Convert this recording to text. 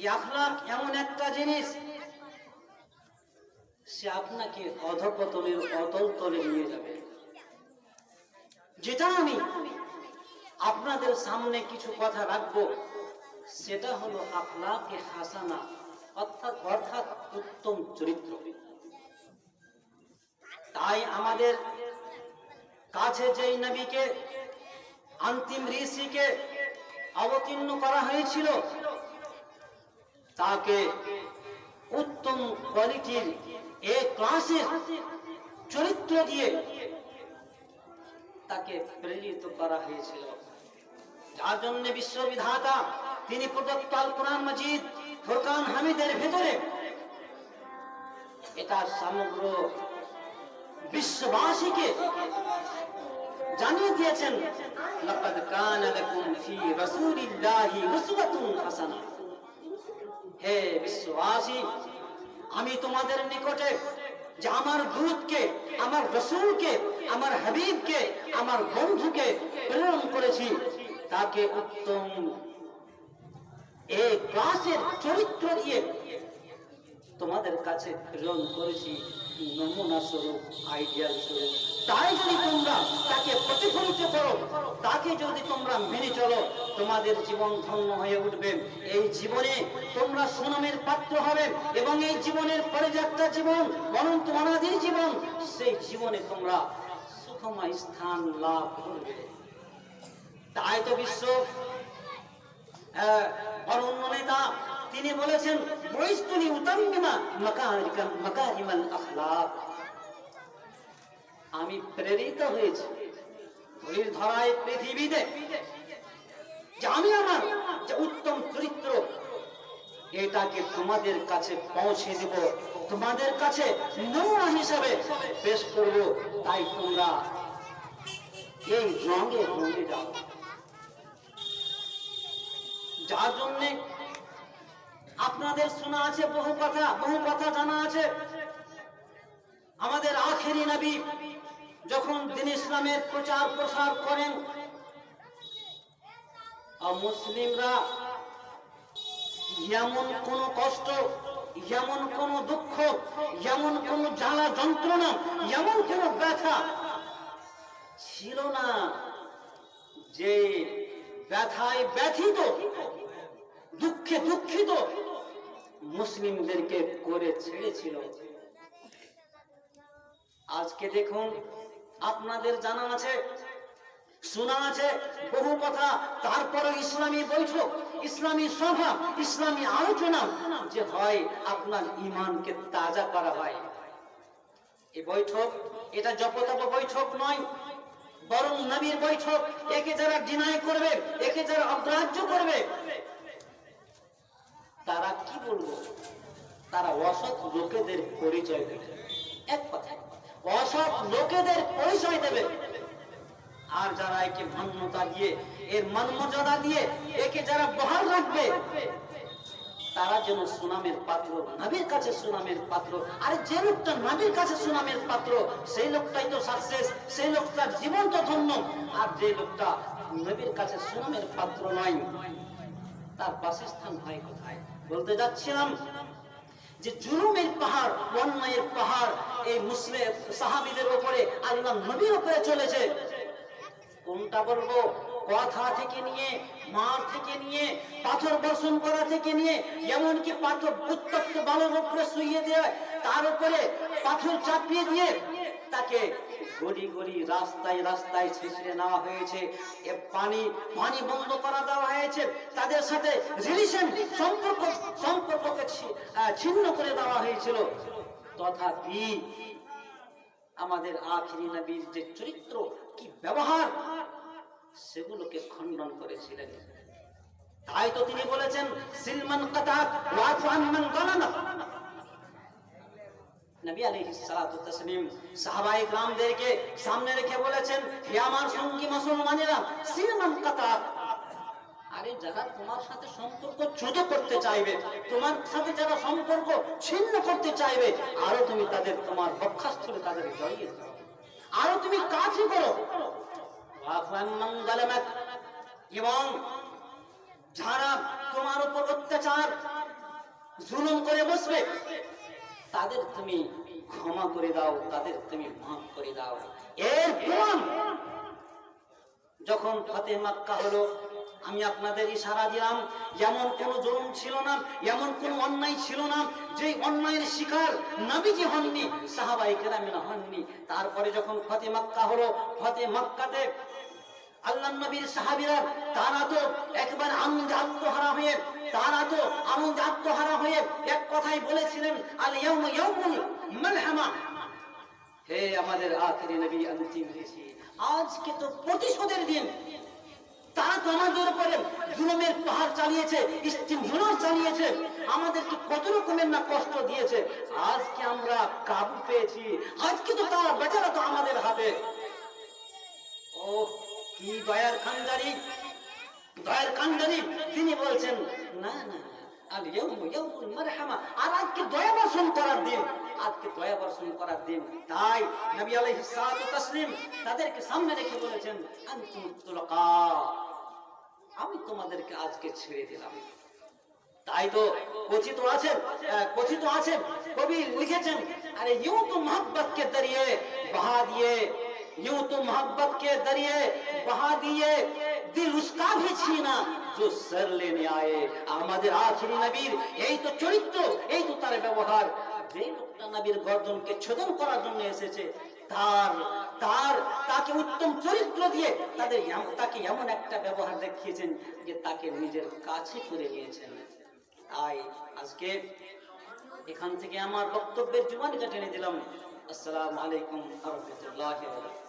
এই আখলাক এমন একটা জিনিস, সে আপনাকে অধঃপতনের অতল তলে নিয়ে যাবে। যেটা আমি আপনাদের সামনে কিছু কথা রাখবো, সেটা হলো আখলাকে হাসানা, অর্থাৎ উত্তম চরিত্র। তাই আমাদের কাছে যেই নবীকে, অন্তিম ঋষিকে অবতীর্ণ করা হয়েছিল, তাকে উত্তম কোয়ালিটির এ ক্লাসের চরিত্র দিয়ে তাকে প্রেরিত করা হয়েছিল, যার জন্য বিশ্ববিধাতা তিনি প্রদত্ত আল কোরআন মাজিদ ফুরকান হামিদের ভেতরে এটা সমগ্র বিশ্ববাসীকে জানিয়ে দিয়েছেন, লাকাদ কানা লাকুম ফি রাসূলিল্লাহি উসওয়াতুন হাসানা। হে বিশ্ববাসী, আমি তোমাদের নিকটে যে আমার দূতকে, আমার রাসূলকে, আমার হাবিবকে, আমার বন্ধুকে প্রেরণ করেছি, তাকে উত্তম এই ক্লাসের চরিত্র দিয়ে তোমাদের কাছে প্রেরণ করেছি, নমুনা স্বরূপ, আইডিয়াল স্বরূপ। তাই যদি তোমরা তাকে প্রতিফলিত করো, তাকে যদি তোমরা মেনে চলো, তোমাদের জীবন ধন্য হয়ে উঠবে। এই জীবনে তোমরা সুনামের পাত্র হবে, এবং এই জীবনের পরে যে একটা জীবন, অনন্ত অনাদির জীবন, সেই জীবনে তোমরা সুখময় স্থান লাভ করবে। তাই তো বিশ্ব অরণ্য নেতা তিনি বলেছেন, বৈস্তুনি উতাম্মিমা মাকারিমাল আখলাক। আমি প্রেরিত হয়েছি ধরির ধরায় পৃথিবীতে, যে আমি আমার যে উত্তম চরিত্র এটাকে তোমাদের কাছে পৌঁছে দেব, তোমাদের কাছে নমুনা হিসাবে পেশ করব। তাই তোমরা এই রঙে রঙে যাও। যার জন্যে আপনাদের শোনা আছে বহু কথা জানা আছে। আমাদের আখেরি নবী যখন দ্বীন ইসলামের প্রচার প্রসার করেন, মুসলিমরা এমন কোন কষ্ট, এমন কোন দুঃখ, এমন কোন জ্বালা যন্ত্রণা, এমন কোন ব্যথা ছিল না যে ব্যথায় ব্যথিত, দুঃখে দুঃখিত মুসলিমদেরকে করে ছেড়েছিল। আজকে দেখুন, আপনাদের জানা আছে, শোনা আছে বহু কথা, তারপরে ইসলামী বৈঠক, ইসলামী সভা, ইসলামী আলোচনা যে হয়, আপনার ঈমানকে তাজা করা হয়। এই বৈঠক এটা জপতপ বৈঠক নয়, বরং নবীর বৈঠক। একে যারা ডিনাই করবে, একে যারা অগ্রাহ্য করবে, তারা কি বলবো, তারা অসৎ লোকেদের পরিচয় দেবে। এক কথা, অসৎ লোকেদের পরিচয় দেবে। আর যারা একে মান্যতা দিয়ে, এর মানমর্যাদা দিয়ে একে যারা বহাল রাখবে, তারা যেন সুনামের পাত্র, নবীর কাছে সুনামের পাত্র। আর যে লোকটা নবীর কাছে সুনামের পাত্র, সেই লোকটাই তো সাকসেস, সেই লোকটার জীবন তো ধন্য। আর যে লোকটা নবীর কাছে সুনামের পাত্র নয়, তার বাসস্থান হয় কোথায়? বলতে যাচ্ছিলাম যে জুলুমের পাহাড়, অন্যায়ের পাহাড় এই মুসলিম সাহাবীদের উপরে, আল্লাহ নবীর উপরে চলেছে। কোনটা বলবো? কথা থেকে নিয়ে, মার থেকে নিয়ে, পাথর বর্ষণ করা থেকে নিয়ে, এমনকি পাথর উত্তপ্ত বালুর উপরে শুইয়ে দেয়, তার উপরে পাথর চাপিয়ে দিয়ে তাকে গড়ি গড়ি রাস্তায় রাস্তায় ছেঁচড়ে নেওয়া হয়েছে। পানি বন্ধ করা দেওয়া হয়েছে, তাদের সাথে রিলেশন সম্পর্ককে ছিন্ন করে দেওয়া হয়েছিল। তথাপি আমাদের আখিরি নবীর যে চরিত্র, কি ব্যবহার, সেগুলোকে খণ্ডন করেছিলেন। তাই তো তিনি বলেছেন, সিলমান কাতাত ওয়াফু আম্মান যালামা। নবী আলাইহিস সালাতু ওয়াস তাসলিম সাহাবায়ে কিরামদেরকে সামনে রেখে বলেছেন, হে আমার সঙ্গী মুসলমানেরা, সিলমান কাতাত, আরে যারা তোমার সাথে সম্পর্ক ছোট করতে চাইবে, তোমার সাথে যারা সম্পর্ক ছিন্ন করতে চাইবে, আরো তুমি তাদের তোমার বক্ষস্থলে তাদের জড়িয়ে দাও, আরো তুমি কাছে করো। এবং যারা তোমার উপর অত্যাচার জুলুম করে বসবে, তাদের তুমি ক্ষমা করে দাও, তাদের তুমি মাফ করে দাও। এর প্রমাণ যখন ফতেহ মক্কা হলো, আমি আপনাদের ইশারা দিলাম, এমন কোন জুলুম ছিল না, এমন কোন অন্যায় ছিল না যে অন্যায়ের শিকার নবীজি হননি, সাহাবায়ে কেরামেরা হননি। তারপরে যখন ফতেহ মক্কা হলো, ফতেহ মক্কাতে আল্লাহর নবীর সাহাবীরা তারা তো একবার আনন্দে আত্মহারা হয়ে, তারা তো আনন্দে আত্মহারা হয়ে এক কথাই বলেছিলেন, আল ইয়াউমু ইয়াউমুল মালহামা, হে আমাদের আখিরি নবী অন্তিম ঋষি, আজকে তো প্রতিশোধের দিন। তারা তো আমাদের উপরে জুলুমের পাহাড় চালিয়েছে, ইস্তিমজুলুম চালিয়েছে, আমাদেরকে কত রকমের না কষ্ট দিয়েছে, আজকে আমরা কাবু পেয়েছি, আজকে তো তারা বেচারা তো আমাদের হাতে। ও কি দয়ার কান্ডারি, দয়ার কান্ডারি, তিনি বলছেন না না, আল ইয়াউমু ইয়াউমুল মারহামা, আর আজকে দয়া বর্ষণ করার দিন, আজকে দয়া বর্ষণ করার দিন। তাই নবী আলাইহিস সালাতু তাসলিম তাদেরকে সামনে রেখে বলেছেন, আনতুম তুলকা, আমি তোমাদেরকে আজকে ছেড়ে দিলাম। তাই তো কথিত আছে, কবি লিখেছেন, আরে ইউ তো মোহব্বত কে দরিয়ে বহা দিয়ে, यूं तो मोहब्बत के दरिए बहा दिए, दिल उसका भी छीना जो सर लेने आए। আমাদের আখিরি নবীর এই তো চরিত্র, এই তো তার ব্যবহার। যে লোকটা নবীর গর্দনকে ছেদন করার জন্য এসেছে, তাকে উত্তম চরিত্র দিয়ে তাকে এমন একটা ব্যবহার দেখিয়েছেন যে তাকে নিজের কাছে করে নিয়েছেন। তাই আজকে এখান থেকে আমার বক্তব্যের জুবানিটা টেনে দিলাম। আসসালামু আলাইকুম ওয়া রাহমাতুল্লাহি ওয়া বারাকাতুহু।